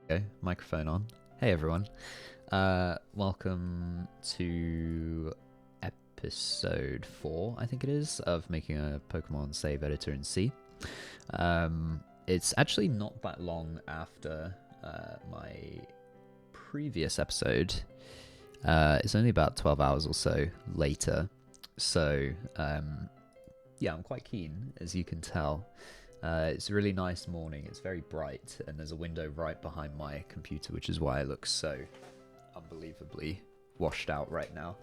Go, microphone on. Hey everyone. Welcome to episode 4, I think it is, of making a Pokemon save editor in C. It's actually not that long after my previous episode. It's only about 12 hours or so later. So, yeah, I'm quite keen, as you can tell. It's a really nice morning. It's very bright, and there's a window right behind my computer, which is why I look so unbelievably washed out right now.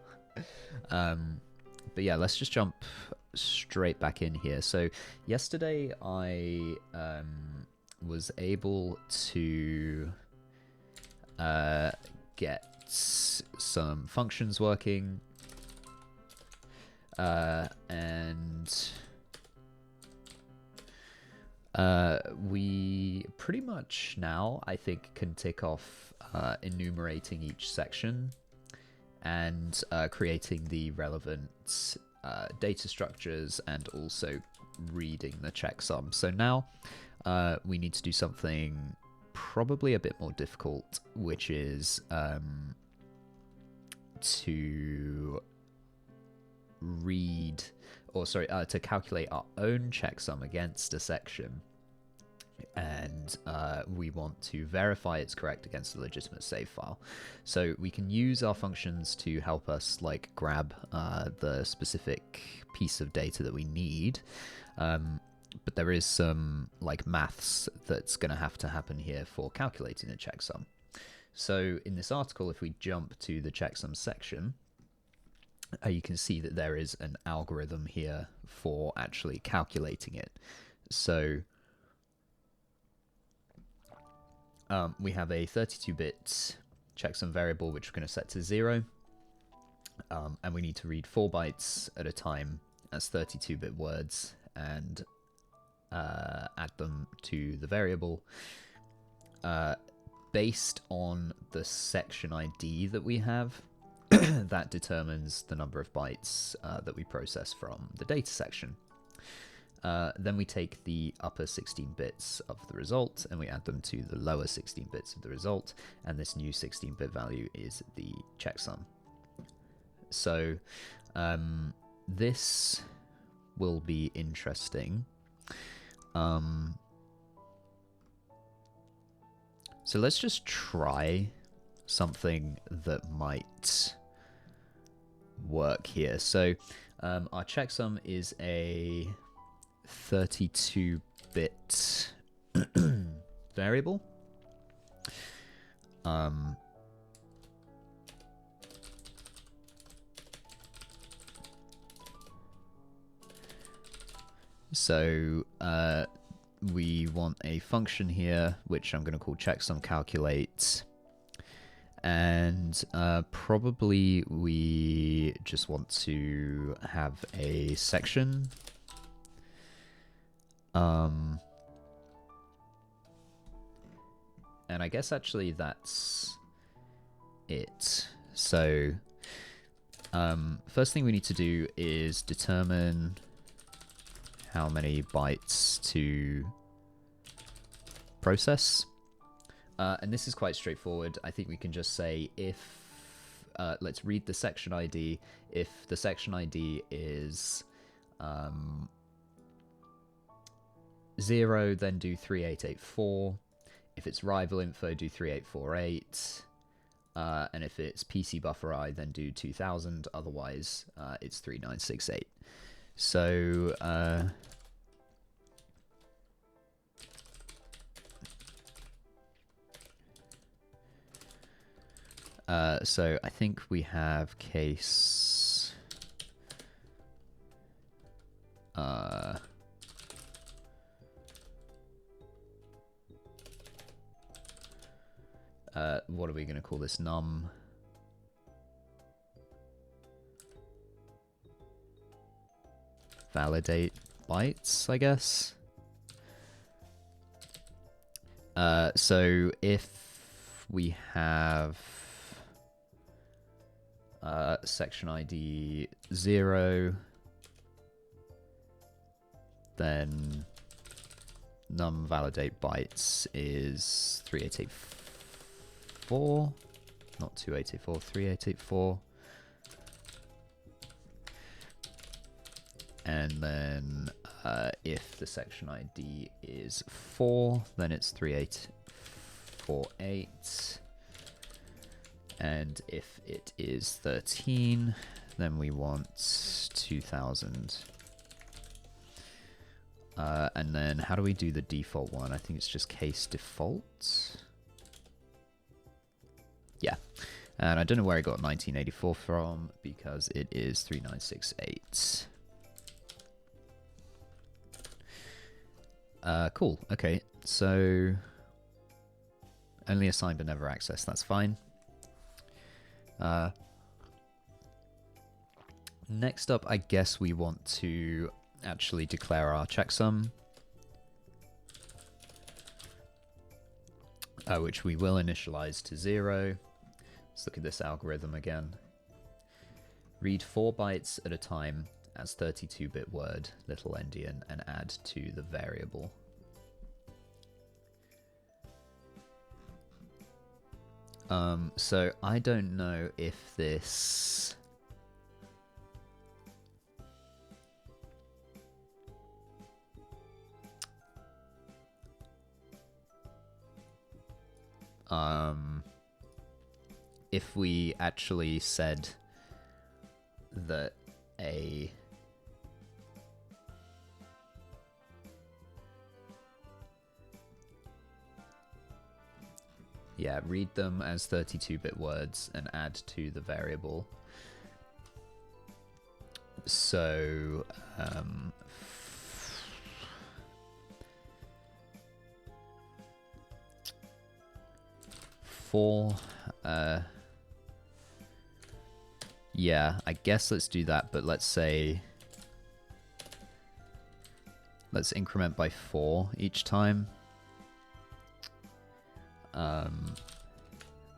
But yeah, let's just jump straight back in here. So yesterday I was able to get some functions working, and we pretty much now, I think, can tick off enumerating each section and creating the relevant data structures and also reading the checksum. So now we need to do something probably a bit more difficult, which is to to calculate our own checksum against a section, and we want to verify it's correct against a legitimate save file. So we can use our functions to help us like grab the specific piece of data that we need, but there is some like maths that's going to have to happen here for calculating the checksum. So in this article, if we jump to the checksum section, you can see that there is an algorithm here for actually calculating it. So we have a 32-bit checksum variable which we're going to set to 0, and we need to read 4 bytes at a time as 32-bit words and add them to the variable. Based on the section ID that we have, that determines the number of bytes that we process from the data section. Then we take the upper 16 bits of the result and we add them to the lower 16 bits of the result, and this new 16-bit value is the checksum. So this will be interesting. So let's just try something that might work here. So our checksum is a 32-bit variable. So we want a function here, which I'm going to call checksum calculate. And probably we just want to have a section. And I guess actually that's it. So first thing we need to do is determine how many bytes to process. And this is quite straightforward. I think we can just say if, let's read the section ID. If the section ID is 0, then do 3884. If it's rival info, do 3848. And if it's PC buffer I, then do 2000. Otherwise, it's 3968. So, so I think we have case what are we going to call this? Num validate bytes, I guess. So if we have section ID 0, then num validate bytes is 3884. 3884, not 2884, 3884. And then if the section ID is 4, then it's 3848. And if it is 13, then we want 2000. And then how do we do the default one? I think it's just case default. Yeah. And I don't know where I got 1984 from because it is 3968. Cool. Okay. So only assigned but never accessed. That's fine. Next up, I guess we want to actually declare our checksum, which we will initialize to 0. Let's look at this algorithm again. Read 4 bytes at a time as 32-bit word, little endian, and add to the variable. So I don't know if this... if we actually said that a... Yeah, read them as 32-bit words and add to the variable. So, 4, yeah, I guess let's do that, but let's say, let's increment by 4 each time.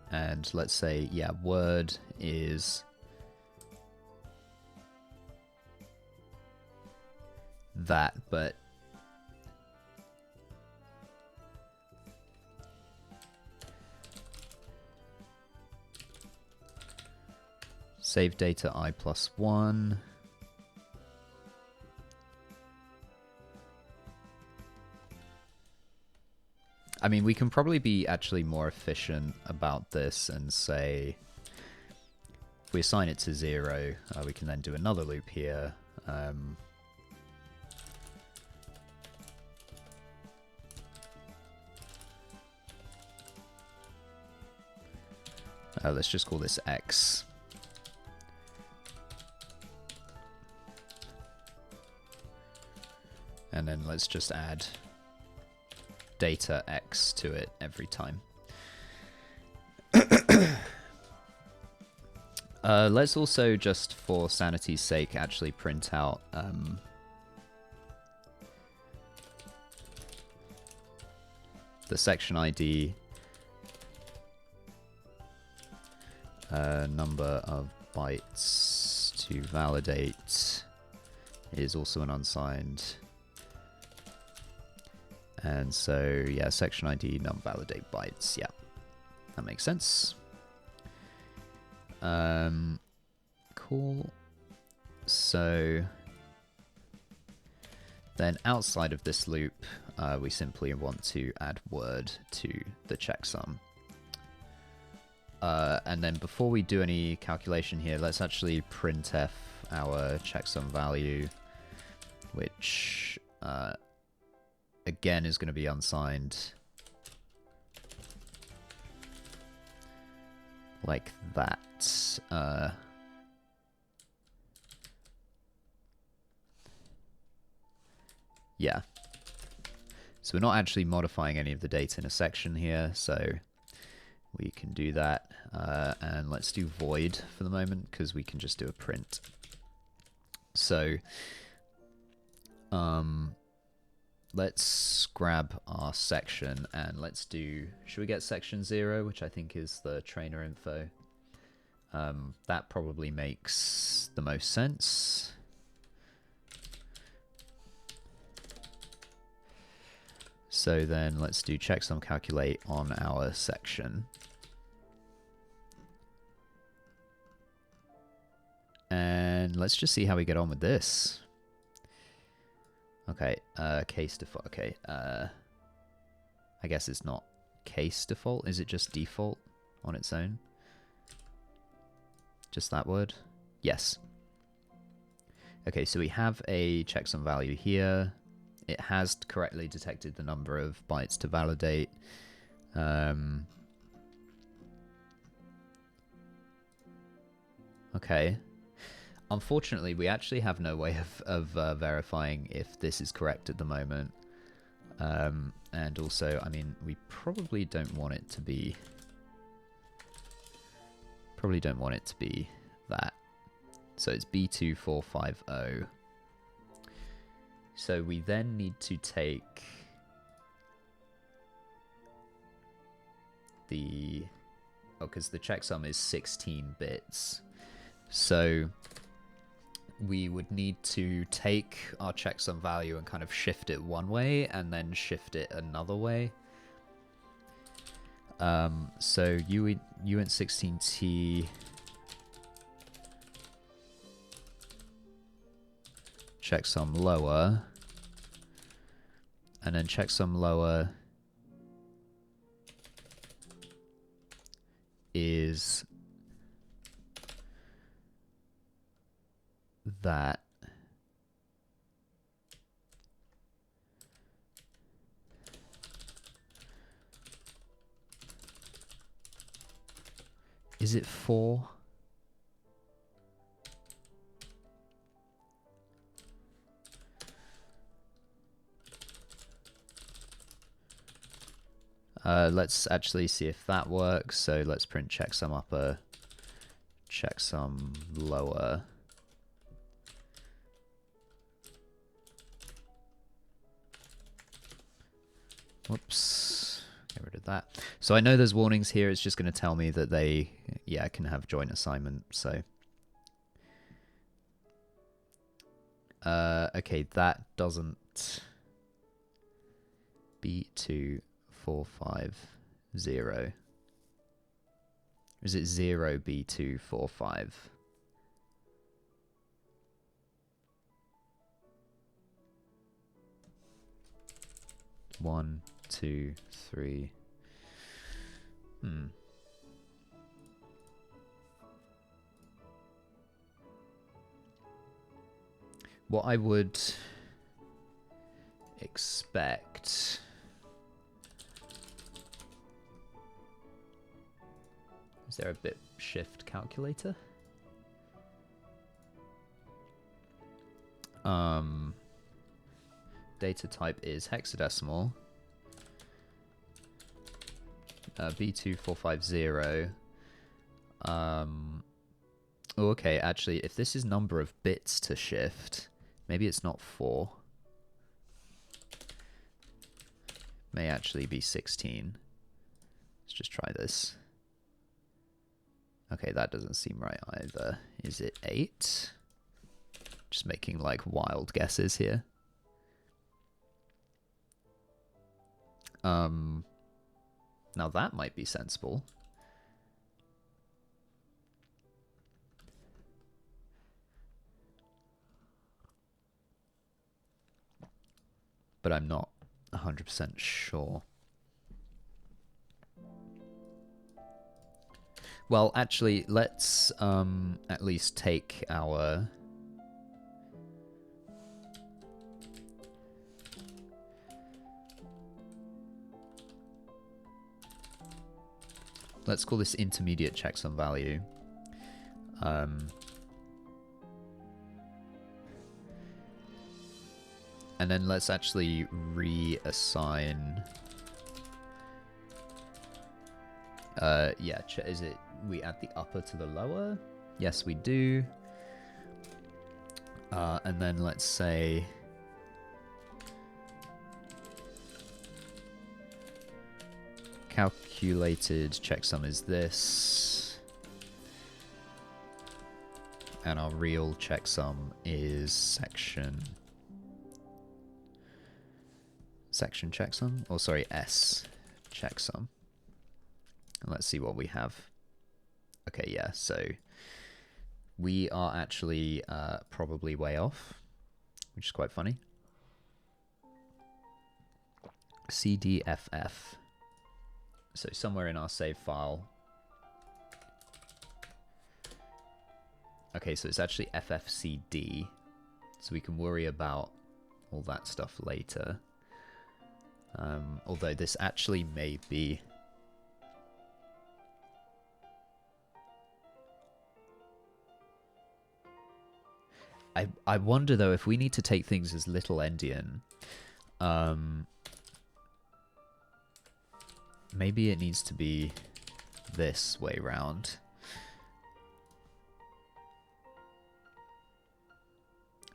And let's say, yeah, word is that, but save data I+1. I mean, we can probably be actually more efficient about this and say, if we assign it to 0, we can then do another loop here. Let's just call this X. And then let's just add data X to it every time. Let's also, just for sanity's sake, actually print out the section ID, number of bytes to validate is also an unsigned. And so, yeah, section ID, num validate bytes. Yeah, that makes sense. Cool. So then outside of this loop, we simply want to add word to the checksum. And then before we do any calculation here, let's actually printf our checksum value, which again is going to be unsigned, like that. Yeah. So we're not actually modifying any of the data in a section here, so we can do that. And let's do void for the moment, because we can just do a print. So let's grab our section and let's do, should we get section 0, which I think is the trainer info? That probably makes the most sense. So then let's do checksum calculate on our section. let's just see how we get on with this. Okay, case default. Okay, I guess it's not case default. Is it just default on its own? Just that word? Yes. Okay, so we have a checksum value here. It has correctly detected the number of bytes to validate. Okay. Unfortunately, we actually have no way of verifying if this is correct at the moment. And also, I mean, we probably don't want it to be... Probably don't want it to be that. So it's B2450. So we then need to take the... Oh, because the checksum is 16 bits. So we would need to take our checksum value and kind of shift it one way and then shift it another way. So uint16t checksum lower, and then checksum lower is that. Is it 4? Let's actually see if that works. So let's print checksum upper, checksum lower. Whoops, get rid of that. So I know there's warnings here. It's just going to tell me that they, yeah, can have joint assignment. So, okay, that doesn't. B2450. Is it 0B245? One, two, three. What I would expect... Is there a bit shift calculator? Data type is hexadecimal. B2450. Oh, okay, actually, if this is number of bits to shift, maybe it's not 4. May actually be 16. Let's just try this. Okay, that doesn't seem right either. Is it 8? Just making like wild guesses here. Now that might be sensible. But I'm not 100% sure. Well, actually, let's at least take our... Let's call this intermediate checksum value. And then let's actually reassign... yeah, is it we add the upper to the lower? Yes, we do. And then let's say... Calculated checksum is this. And our real checksum is section checksum? Or sorry, S checksum. And let's see what we have. Okay, yeah, so We are actually probably way off, which is quite funny. CDFF. So somewhere in our save file. Okay, so it's actually FFCD. So we can worry about all that stuff later. Although this actually may be... I wonder though if we need to take things as little endian, maybe it needs to be this way round.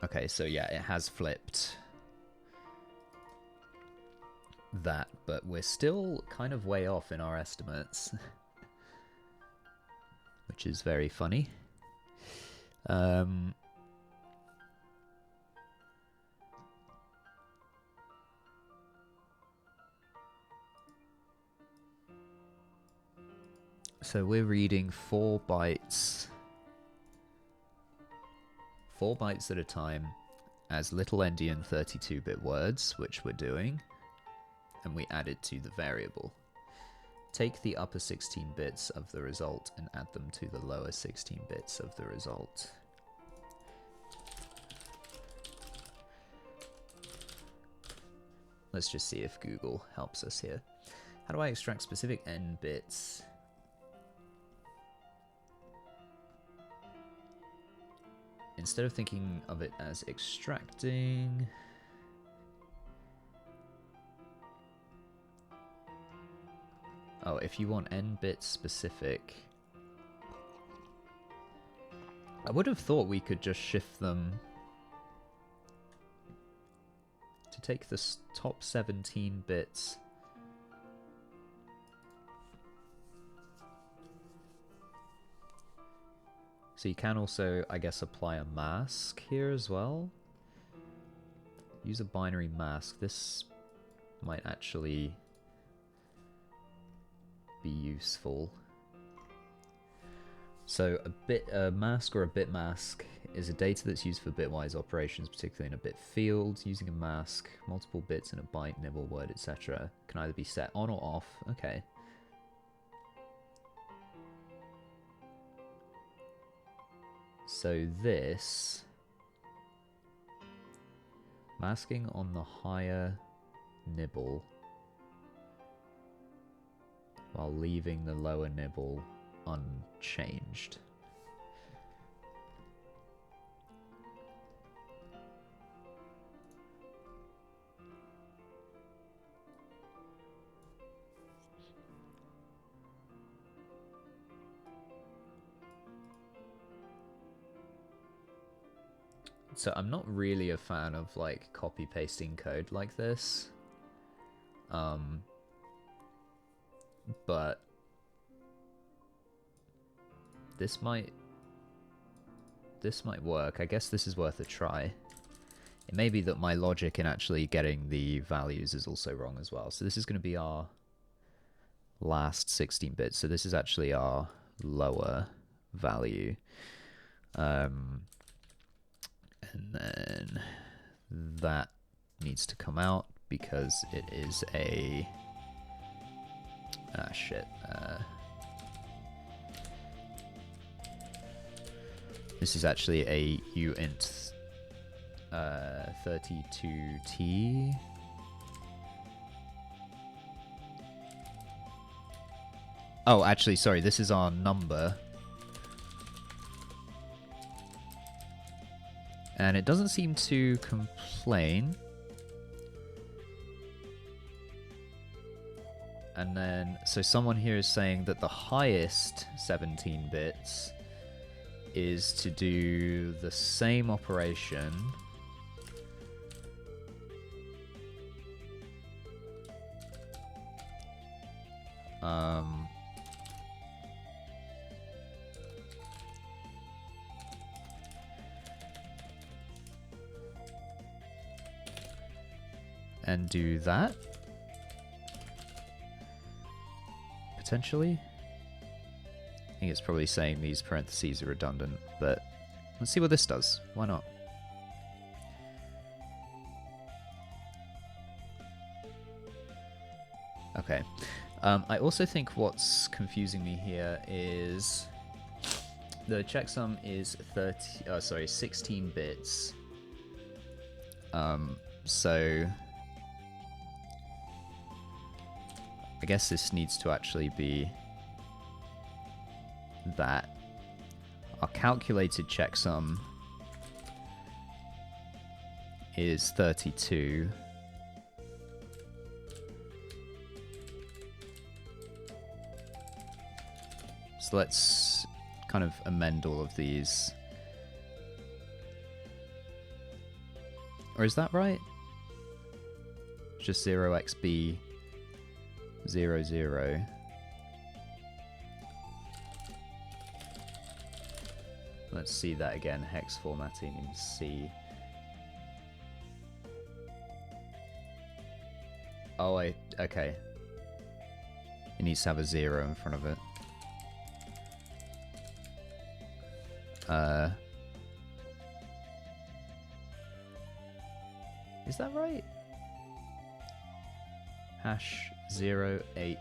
Okay, so yeah, it has flipped that, but we're still kind of way off in our estimates, which is very funny. So we're reading 4 bytes. 4 bytes at a time as little endian 32-bit words, which we're doing, and we add it to the variable. Take the upper 16 bits of the result and add them to the lower 16 bits of the result. Let's just see if Google helps us here. How do I extract specific n bits? Instead of thinking of it as extracting... Oh, if you want n bits specific... I would have thought we could just shift them to take the top 17 bits. So you can also, I guess, apply a mask here as well. Use a binary mask. This might actually be useful. So a mask or a bit mask is a data that's used for bitwise operations, particularly in a bit field. Using a mask, multiple bits in a byte, nibble, word, etc. can either be set on or off. Okay. So this, masking on the higher nibble while leaving the lower nibble unchanged. So I'm not really a fan of like copy pasting code like this. But this might work. I guess this is worth a try. It may be that my logic in actually getting the values is also wrong as well. So this is going to be our last 16 bits. So this is actually our lower value. And then that needs to come out because it is a... Ah, shit. This is actually a uint 32t. Oh, actually, sorry, this is our number. And it doesn't seem to complain. And then, so someone here is saying that the highest 17 bits is to do the same operation. And do that. Potentially. I think it's probably saying these parentheses are redundant, but Let's see what this does. Why not? Okay. I also think what's confusing me here is the checksum is 16 bits. So I guess this needs to actually be that. Our calculated checksum is 32. So let's kind of amend all of these. Or is that right? Just 0xb 00. Let's see that again. Hex formatting in C. Oh, okay. It needs to have a 0 in front of it. Is that right? Hash 08.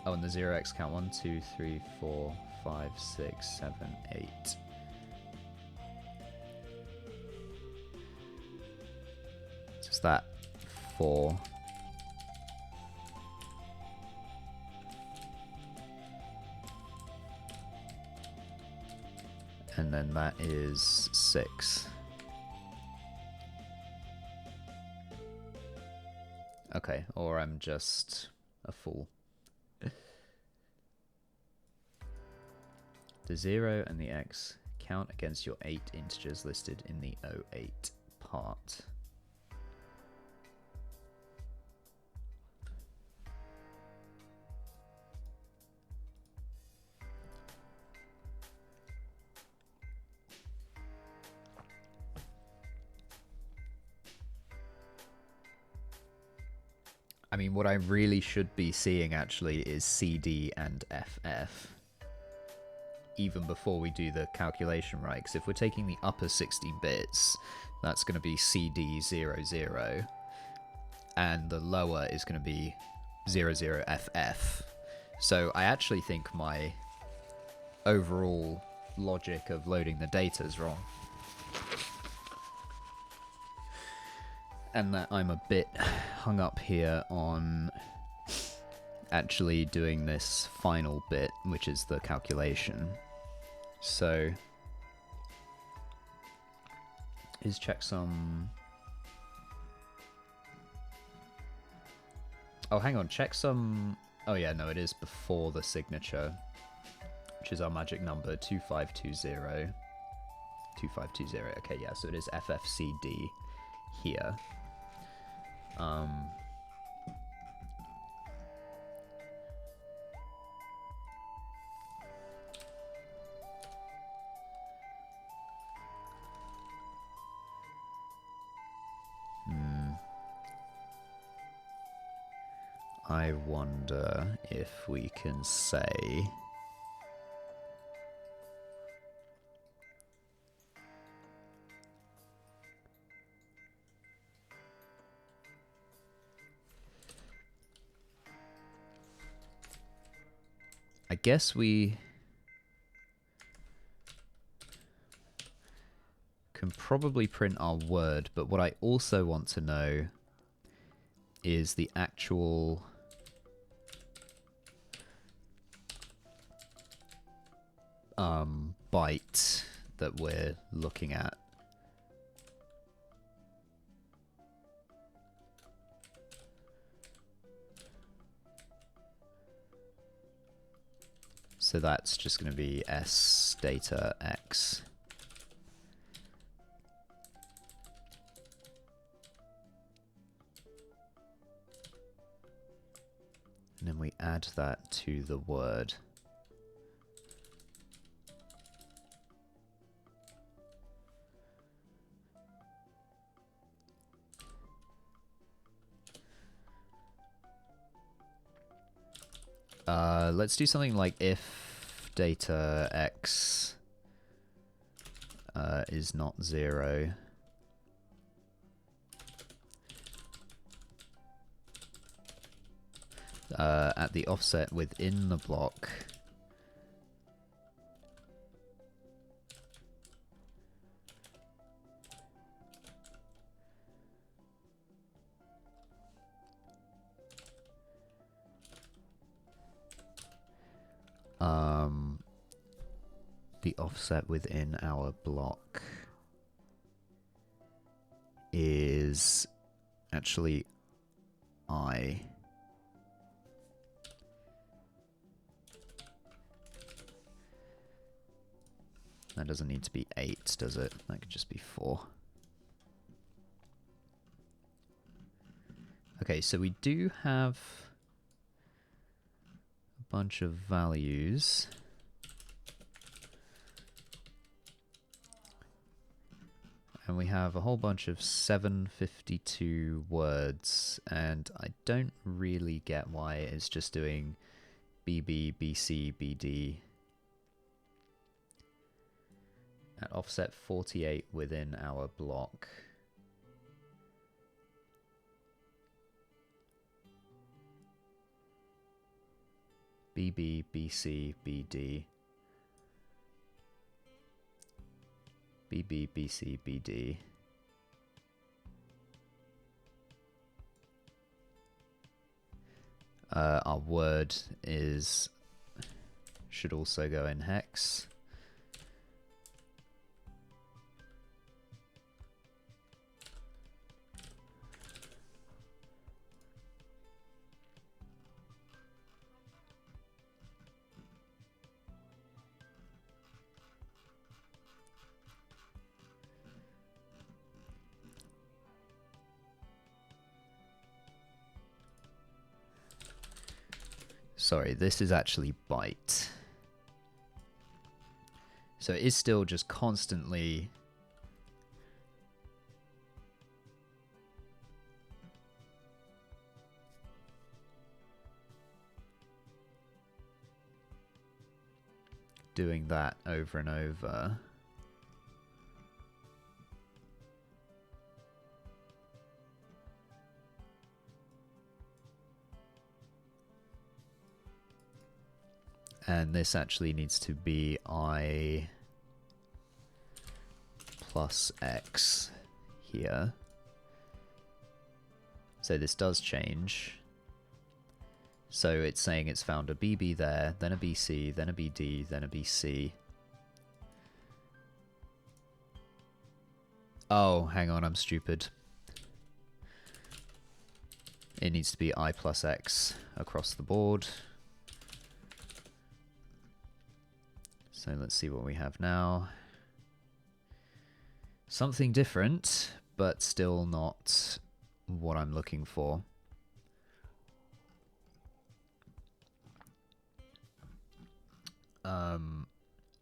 Oh, and the 0x count. 1, 2, 3, 4, 5, 6, 7, 8. Just that 4. And then that is 6. Okay, or I'm just a fool. The 0 and the x count against your 8 integers listed in the 08 part. I mean, what I really should be seeing actually is CD and FF. Even before we do the calculation, right? Because if we're taking the upper 16 bits, that's going to be CD 00. And the lower is going to be 00FF. So I actually think my overall logic of loading the data is wrong. And that I'm a bit hung up here on actually doing this final bit, which is the calculation. So, is checksum... Oh, hang on, checksum... Oh yeah, no, it is before the signature, which is our magic number, 2520. 2520, okay, yeah, so it is FFCD here. I wonder if we can say... I guess we can probably print our word, but what I also want to know is the actual byte that we're looking at. So that's just going to be S data X. And then we add that to the word. Let's do something like if data X is not 0. At the offset within the block, the offset within our block is actually I. That doesn't need to be 8, does it? That could just be 4. Okay, so we do have a bunch of values. And we have a whole bunch of 752 words, and I don't really get why it's just doing BB, BC, BD. At offset 48 within our block. BB, BC, BD. BB, BC, BD. Our word should also go in hex. Sorry, this is actually byte. So it is still just constantly doing that over and over. And this actually needs to be I plus X here. So this does change. So it's saying it's found a BB there, then a BC, then a BD, then a BC. Oh, hang on, I'm stupid. It needs to be I plus X across the board. So let's see what we have now. Something different, but still not what I'm looking for.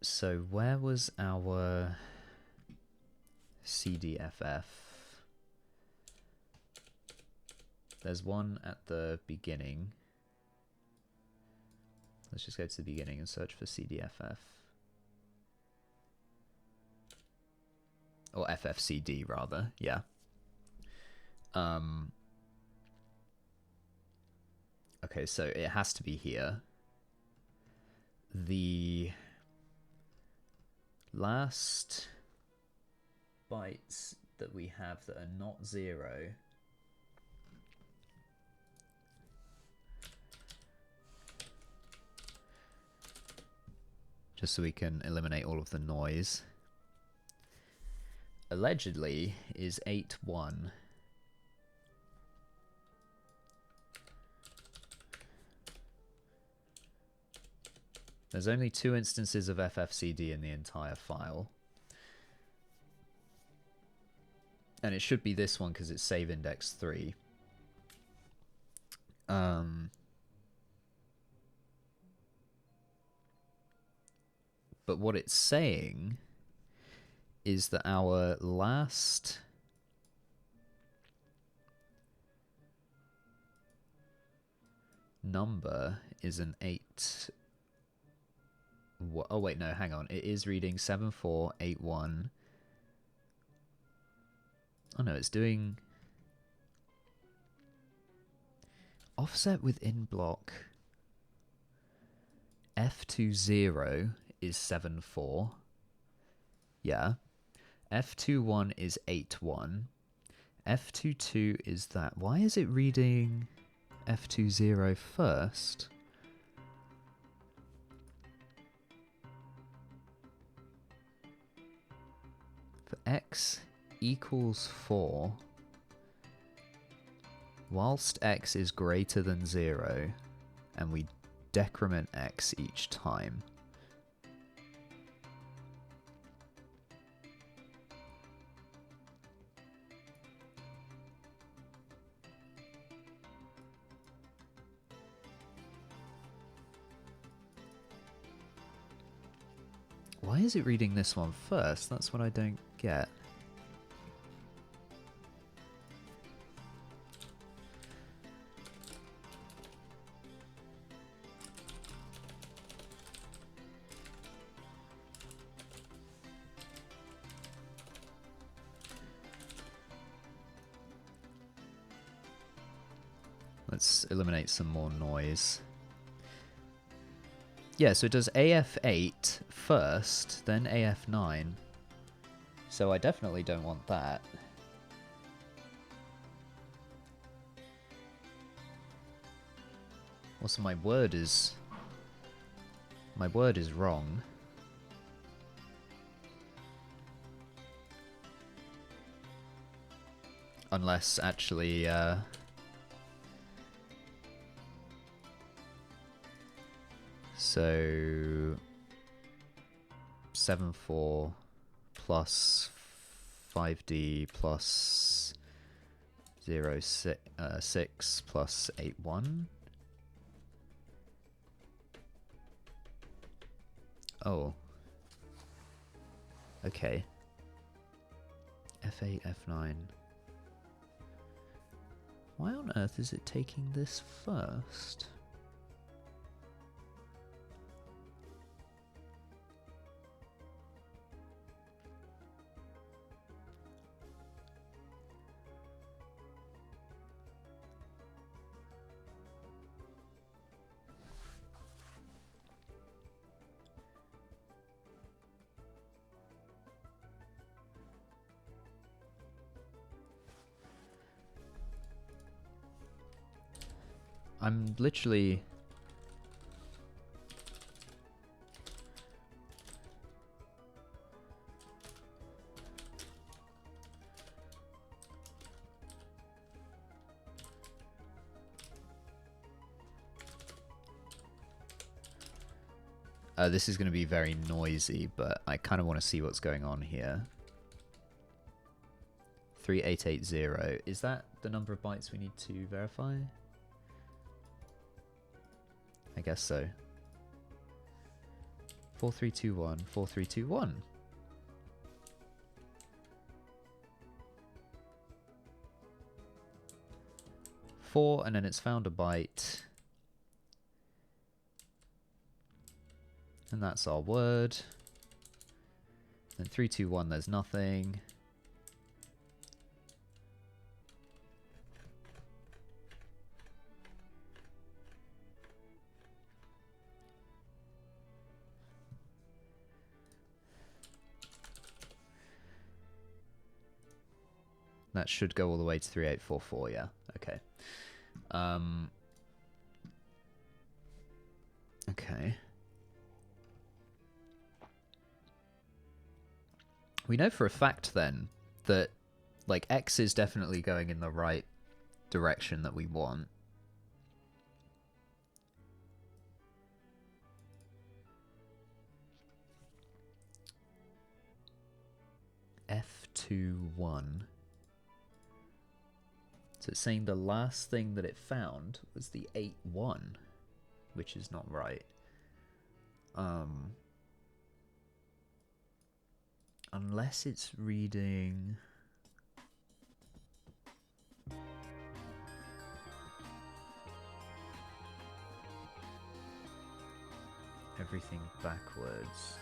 So where was our CDFF? There's one at the beginning. Let's just go to the beginning and search for CDFF. Or FFCD, rather, yeah. Okay, so it has to be here. The last bytes that we have that are not 0 just so we can eliminate all of the noise, allegedly is 8-1. There's only 2 instances of FFCD in the entire file. And it should be this one because it's save index 3. But what it's saying is that our last number is an 8. Oh wait, no, hang on. It is reading 7481 Oh no, it's doing offset within block. F20 is 7.4. Yeah. F21 is 8.1. F22 is that. Why is it reading F20 first? For x equals 4, whilst x is greater than 0, and we decrement x each time. Why is it reading this one first? That's what I don't get. Let's eliminate some more noise. Yeah, so it does AF8 first, then AF9. So I definitely don't want that. Also, my word is wrong. Unless actually so 7.4 plus 5D plus 6 plus 8.1. Oh. Okay. F8, F9. Why on earth is it taking this first? I'm literally... this is going to be very noisy, but I kind of want to see what's going on here. 3880. Is that the number of bytes we need to verify? I guess so. 4321, 4321. 4, and then it's found a byte. And that's our word. Then 321, there's nothing. That should go all the way to 3844, yeah. Okay. Okay. We know for a fact then that like X is definitely going in the right direction that we want. F21. So it's saying the last thing that it found was the 8-1, which is not right. Unless it's reading... everything backwards.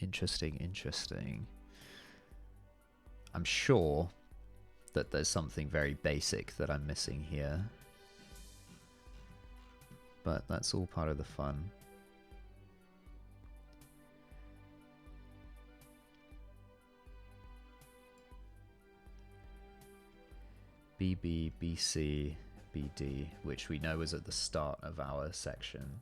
Interesting. I'm sure that there's something very basic that I'm missing here. But that's all part of the fun. BB, BC, BD, which we know is at the start of our section.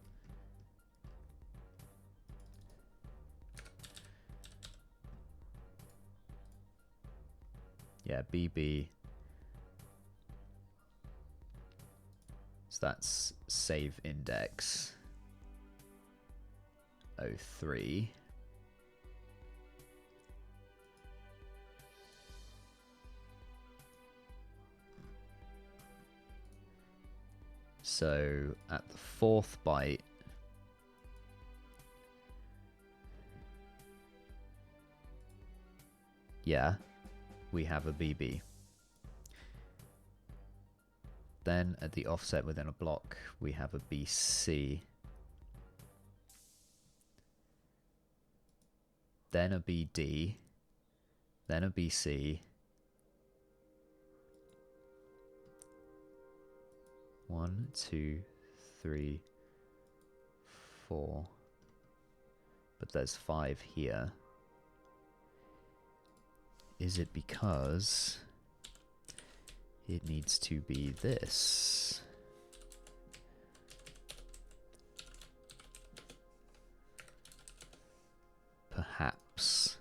Yeah, BB. So that's save index 03. So at the 4th byte, yeah, we have a BB. Then at the offset within a block, we have a BC. Then a BD. Then a BC. 1, 2, 3, 4. But there's 5 here. Is it because it needs to be this? Perhaps.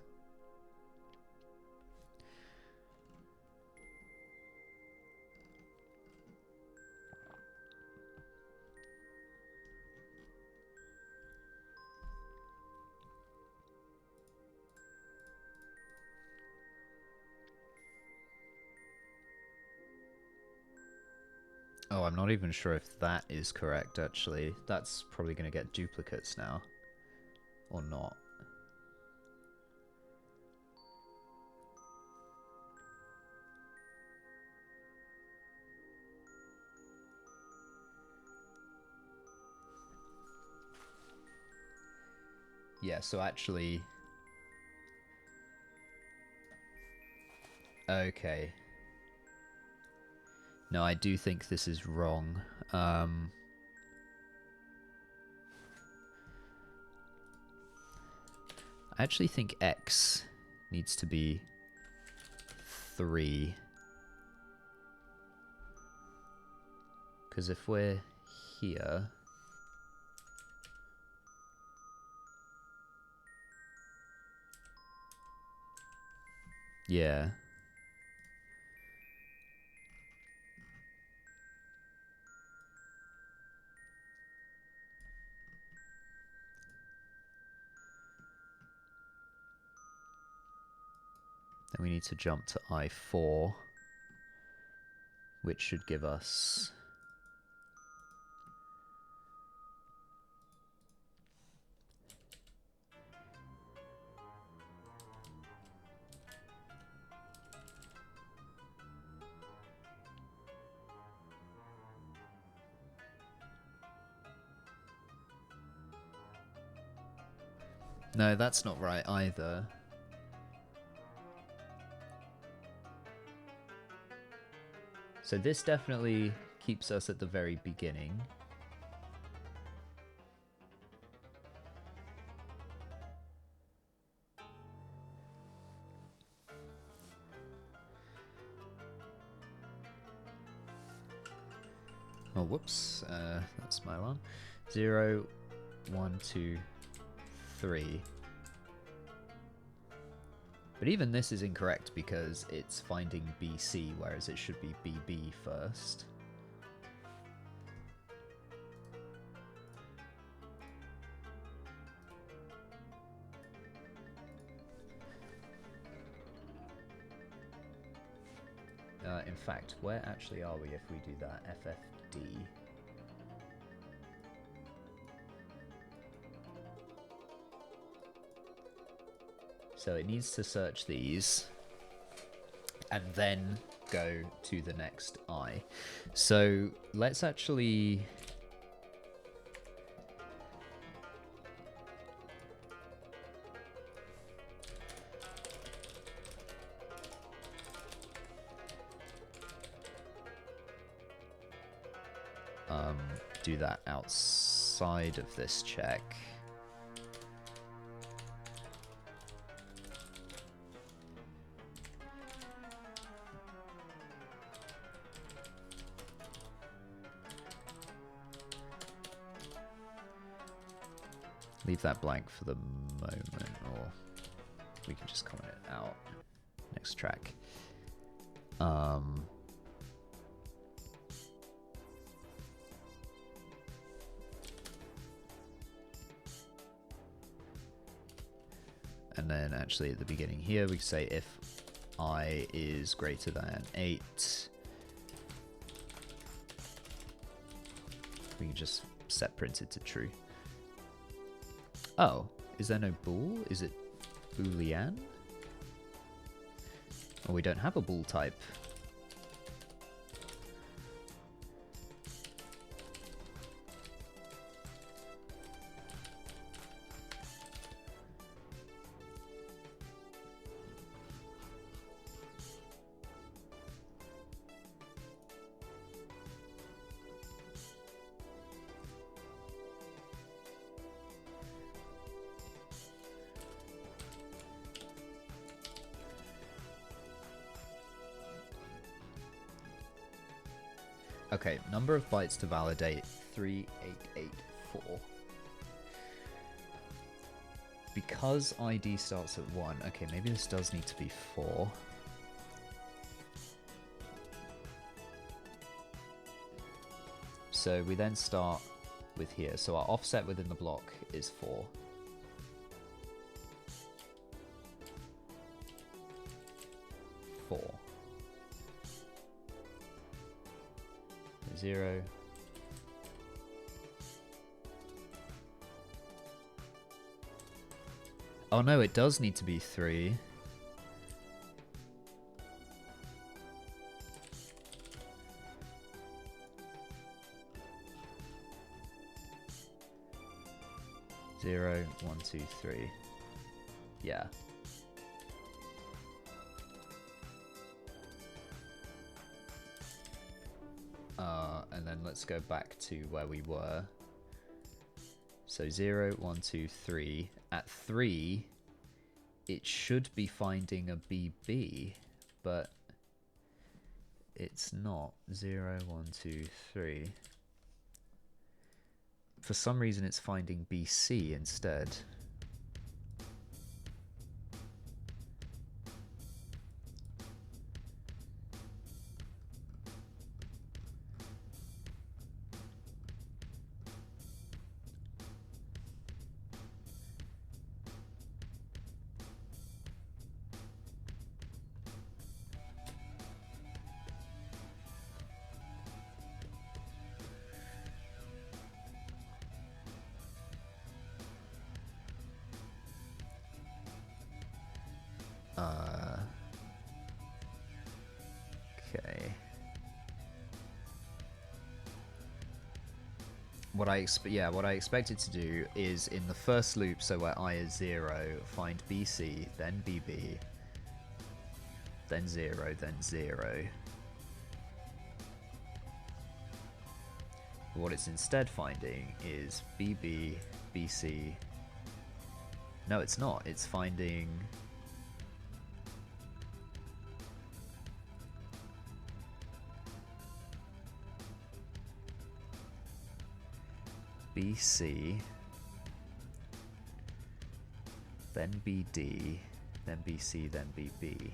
Oh, I'm not even sure if that is correct, actually. That's probably going to get duplicates now. Or not. Yeah, so actually... Okay. No, I do think this is wrong. I actually think X needs to be 3. Because if we're here... Yeah. Then we need to jump to I4, which should give us... No, that's not right either. So this definitely keeps us at the very beginning. Oh, whoops. That's my alarm. 0, 1, 2, 3. But even this is incorrect because it's finding BC, whereas it should be BB first. In fact, where actually are we if we do that? FFD. So it needs to search these and then go to the next I. So let's actually... do that outside of this check. Leave that blank for the moment, or we can just comment it out. Next track. And then actually at the beginning here, we say if I is greater than 8, we can just set printed to true. Oh, is there no bool? Is it boolean? Oh, we don't have a bool type. Okay, number of bytes to validate 3884. Because ID starts at 1, okay, maybe this does need to be 4. So we then start with here. So our offset within the block is 4. Zero. Oh no, it does need to be 3. Zero, 1, 2, 3. Yeah. And then let's go back to where we were. So 0, 1, 2, 3. At 3, it should be finding a BB, but it's not. 0, 1, 2, 3. For some reason, it's finding BC instead. Okay. What I expect it to do is in the first loop, so where I is 0, find BC, then BB, then 0, then 0. What it's instead finding is BB, BC. No, it's not. It's finding BC, then BD, then BC, then BB.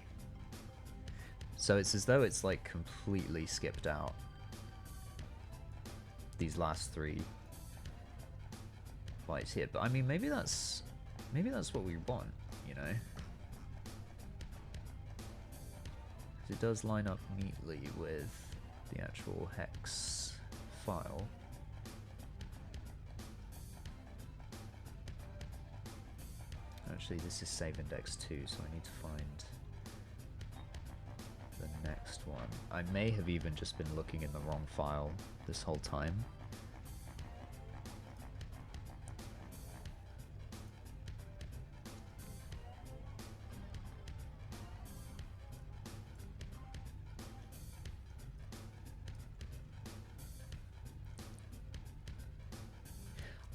So it's as though it's like completely skipped out these last 3 bytes here. But I mean, maybe that's what we want, you know? 'Cause it does line up neatly with the actual hex file. Actually, this is save index 2, so I need to find the next one. I may have even just been looking in the wrong file this whole time.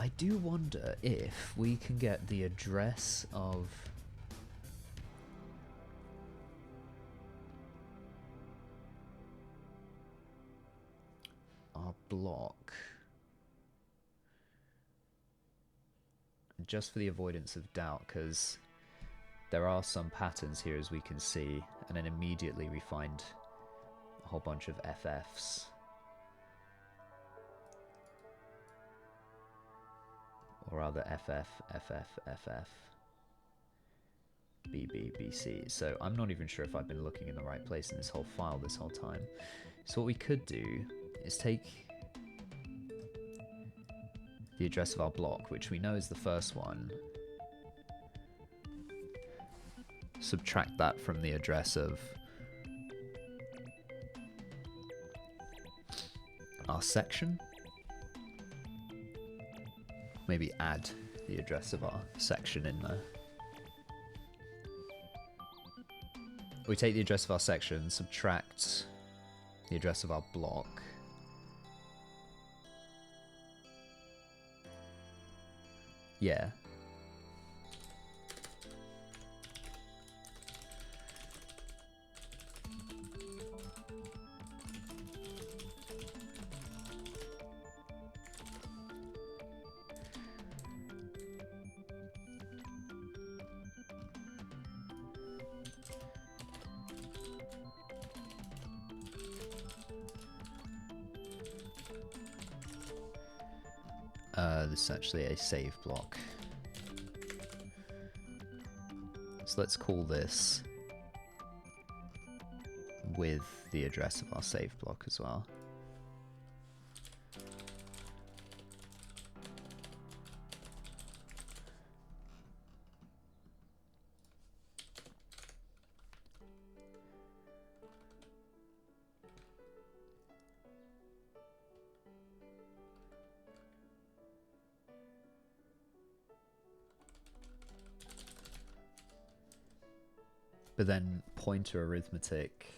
I do wonder if we can get the address of our block, just for the avoidance of doubt, because there are some patterns here, as we can see, and then immediately we find a whole bunch of FFs. Or rather FF, FF, FF, BB, BC. So I'm not even sure if I've been looking in the right place in this whole file this whole time. So what we could do is take the address of our block, which we know is the first one, subtract that from the address of our section. Maybe add the address of our section in there. We take the address of our section, subtract the address of our block. Yeah. This is actually a save block. So let's call this with the address of our save block as well. But then pointer arithmetic.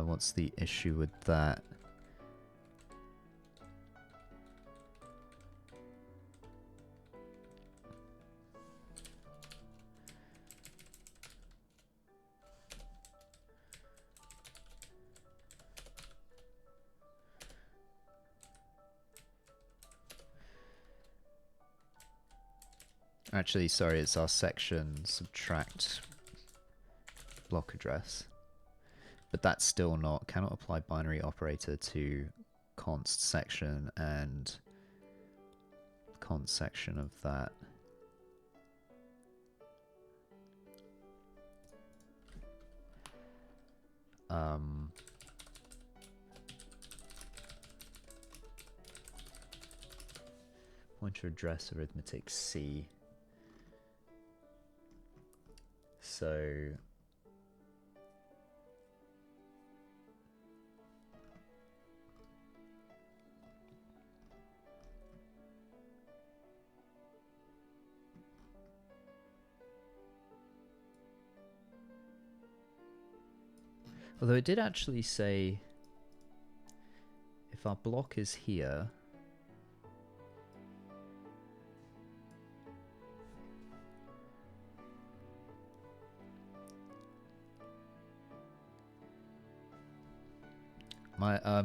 What's the issue with that? Actually, sorry, it's our section subtract block address. But that's still not, cannot apply binary operator to const section and const section of that. Pointer address arithmetic C. So although it did actually say if our block is here,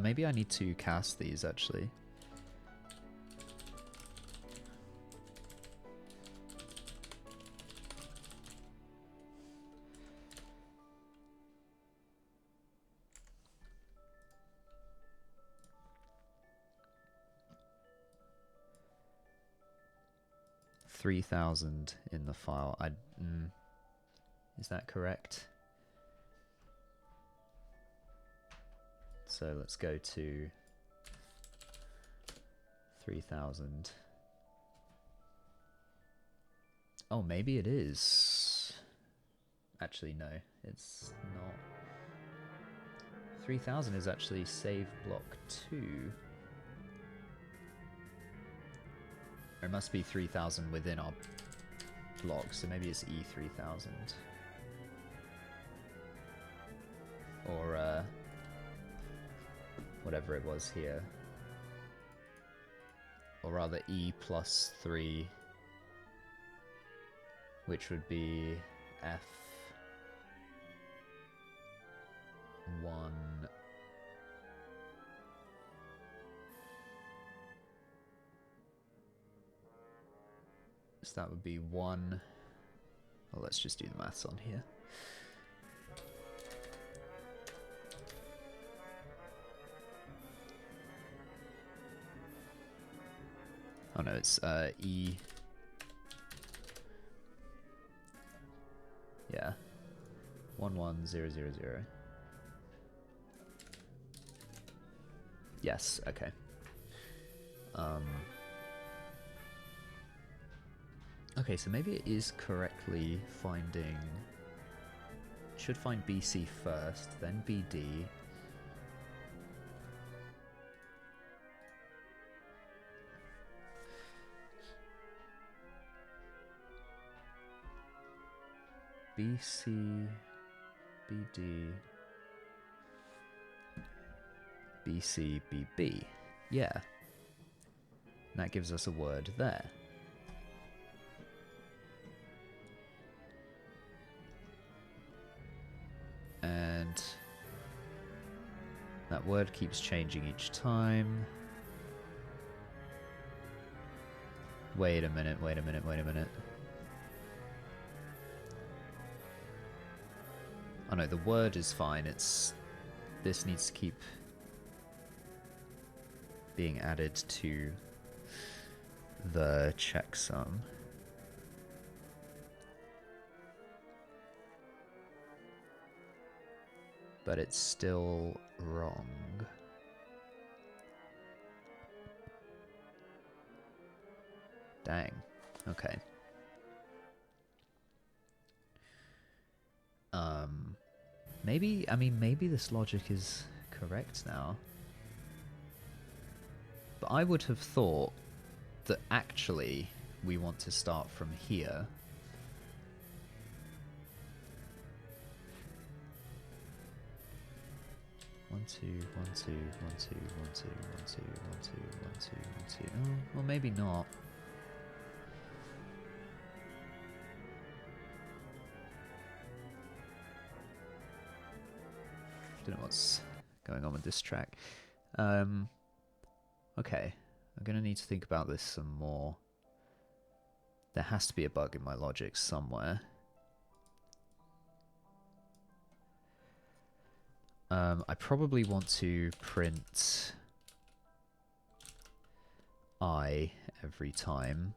maybe I need to cast these actually. $3,000 in the file. Is that correct? So let's go to 3000. Oh, maybe it is. Actually, no, it's not. 3000 is actually save block 2. Or it must be 3000 within our block, so maybe it's E3000. Or, whatever it was here. Or rather E plus 3, which would be F1. So that would be 1. Well, let's just do the maths on here. Oh no, it's E. Yeah. 11000. Yes, okay. Okay, so maybe it is correctly finding... Should find BC first, then BD. BC, BD, BC, BB. Yeah. And that gives us a word there. And that word keeps changing each time. Wait a minute, wait a minute, wait a minute. Oh no, the word is fine, it's... This needs to keep being added to the checksum. But it's still wrong. Dang. Okay. Maybe, I mean, maybe this logic is correct now. But I would have thought that actually we want to start from here. One, two, one, two, one, two, one, two, one, two, one, two, one, two, one, two. Oh, well, maybe not. Don't know what's going on with this track. Okay, I'm gonna need to think about this some more. There has to be a bug in my logic somewhere. I probably want to print I every time.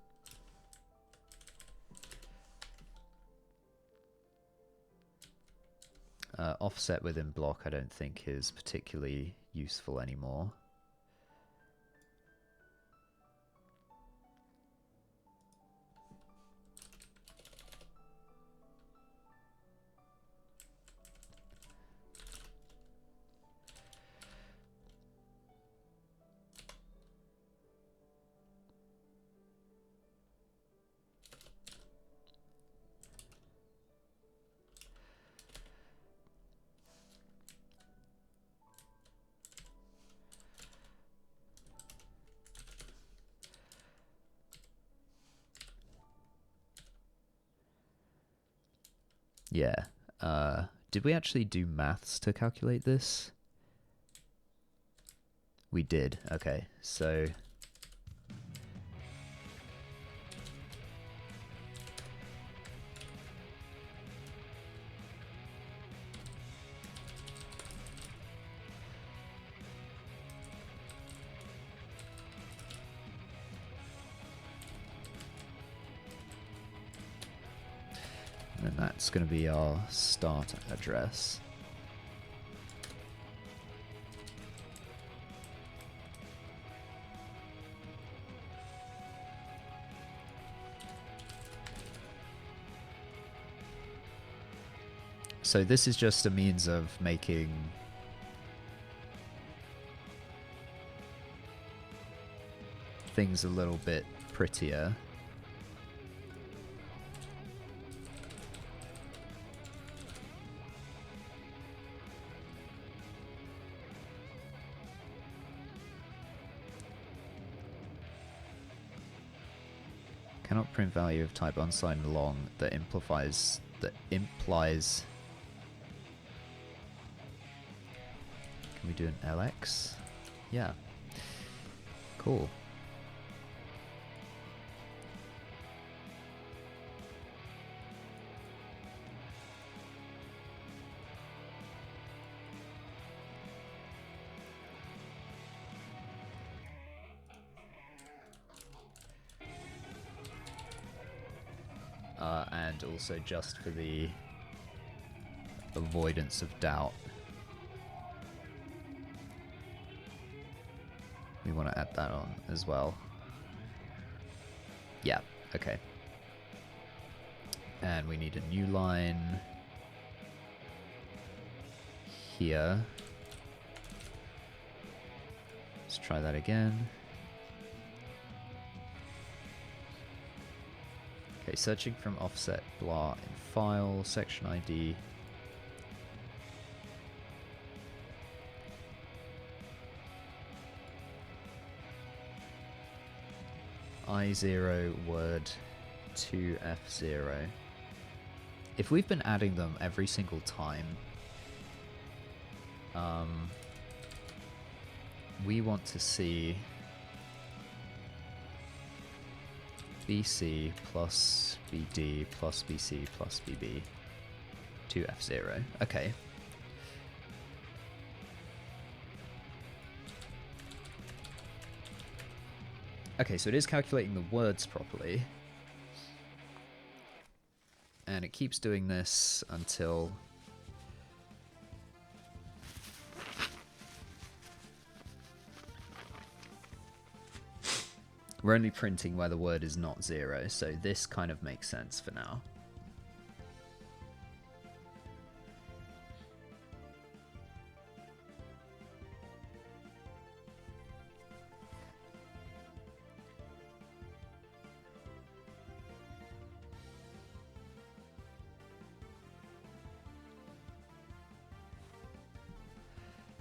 Offset within block I don't think is particularly useful anymore. Yeah. Did we actually do maths to calculate this? We did. Okay, so... And that's going to be our start address. So this is just a means of making things a little bit prettier. Cannot print value of type unsigned long that implies. Can we do an LX? Yeah. Cool. And also, just for the avoidance of doubt, we want to add that on as well. Yeah, okay. And we need a new line here. Let's try that again. Okay, searching from offset blah in file, section ID. I0 word 2F0. If we've been adding them every single time, we want to see BC plus BD plus BC plus BB to F0. Okay. Okay, so it is calculating the words properly. And it keeps doing this until... We're only printing where the word is not 0, so this kind of makes sense for now.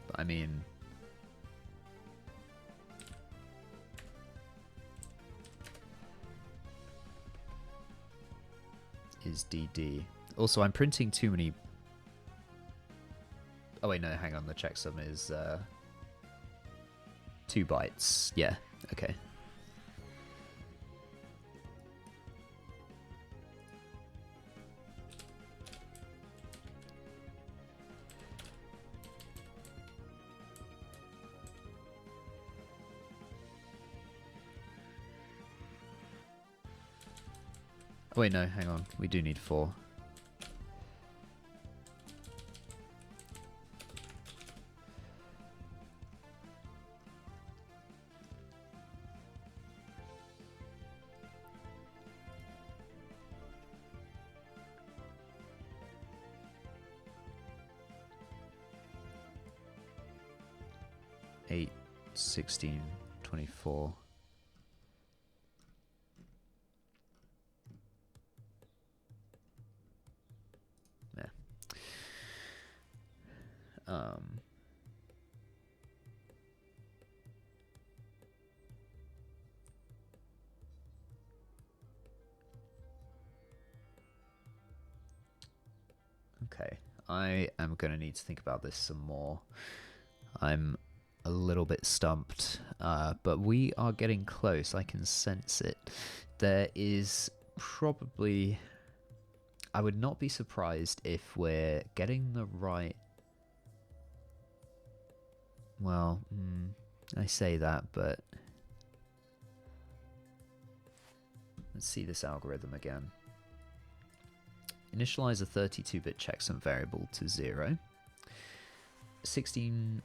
But I mean... is DD. Also, I'm printing too many... Oh wait, no, hang on, the checksum is 2 bytes. Yeah, okay. Oh wait, no, hang on. We do need 4. Eight, 16, 24. Okay, I am going to need to think about this some more. I'm a little bit stumped, but we are getting close. I can sense it. There is probably... I would not be surprised if we're getting the right... Well, I say that, but... Let's see this algorithm again. Initialize a 32-bit checksum variable to 0. 16-bit,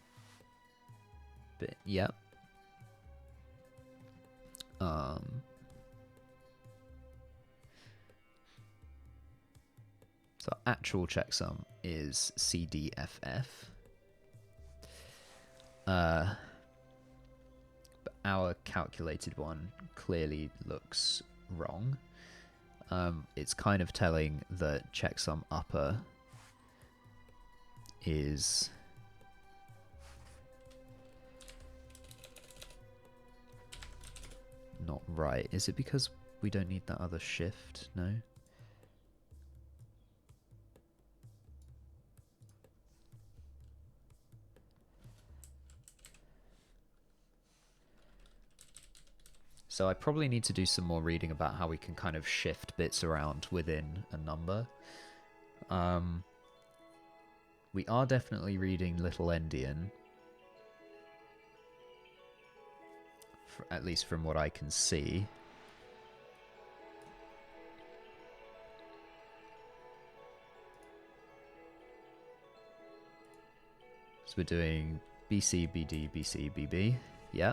yep. So So actual checksum is CDFF. But our calculated one clearly looks wrong. It's kind of telling that checksum upper is not right. Is it because we don't need that other shift? No? So I probably need to do some more reading about how we can kind of shift bits around within a number. We are definitely reading Little Endian. At least from what I can see. So we're doing BC, BD, BC, BB. Yeah.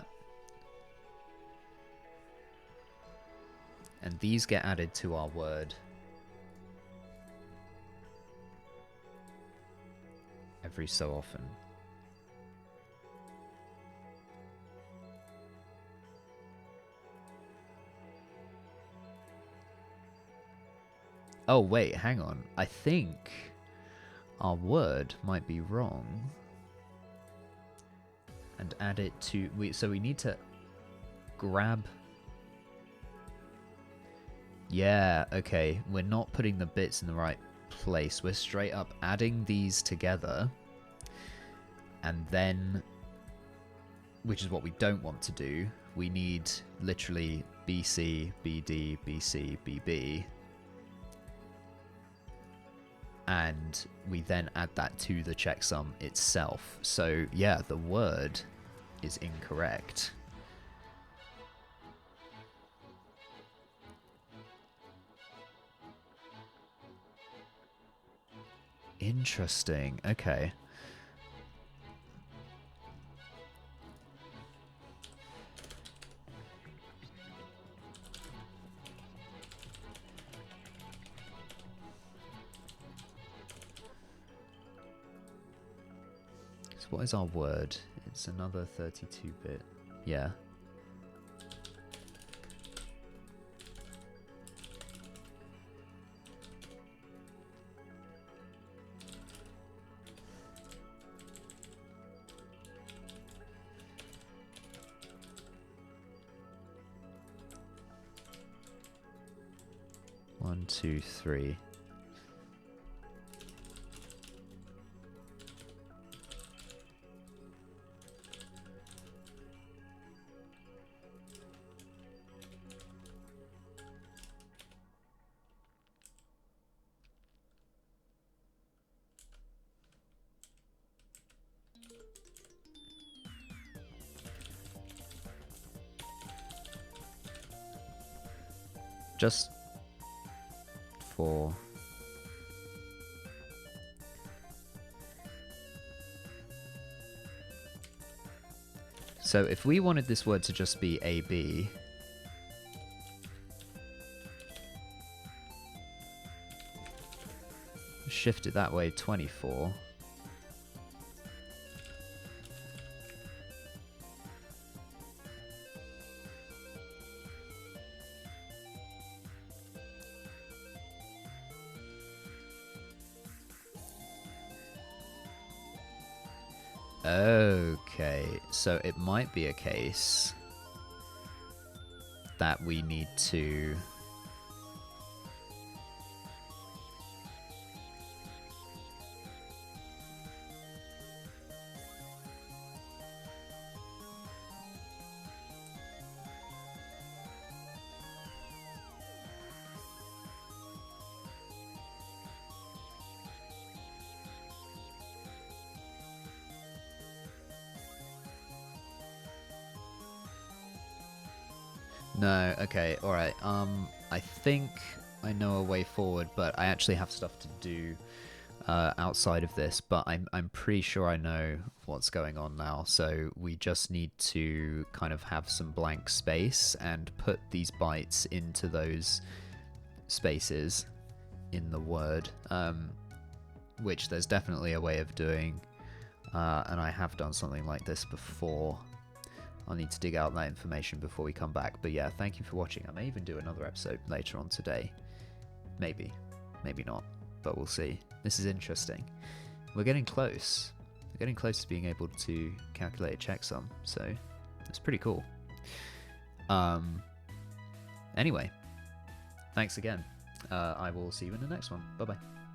And these get added to our word every so often. Oh, wait, hang on. I think our word might be wrong. And add it to... So we need to grab... Yeah, okay. We're not putting the bits in the right place. We're straight up adding these together. And then... Which is what we don't want to do. We need literally BC, BD, BC, BB. And we then add that to the checksum itself. So yeah, the word is incorrect. Interesting. Okay. So what is our word? It's another 32-bit. Yeah. One, two, three. Just for... So if we wanted this word to just be AB, shift it that way 24. Okay, so it might be a case that we need to... No, okay, alright. I think I know a way forward, but I actually have stuff to do outside of this, but I'm pretty sure I know what's going on now. So we just need to kind of have some blank space and put these bytes into those spaces, in the word, which there's definitely a way of doing, and I have done something like this before. I'll need to dig out that information before we come back. But yeah, thank you for watching. I may even do another episode later on today. Maybe. Maybe not. But we'll see. This is interesting. We're getting close. We're getting close to being able to calculate a checksum. So it's pretty cool. Anyway, thanks again. I will see you in the next one. Bye-bye.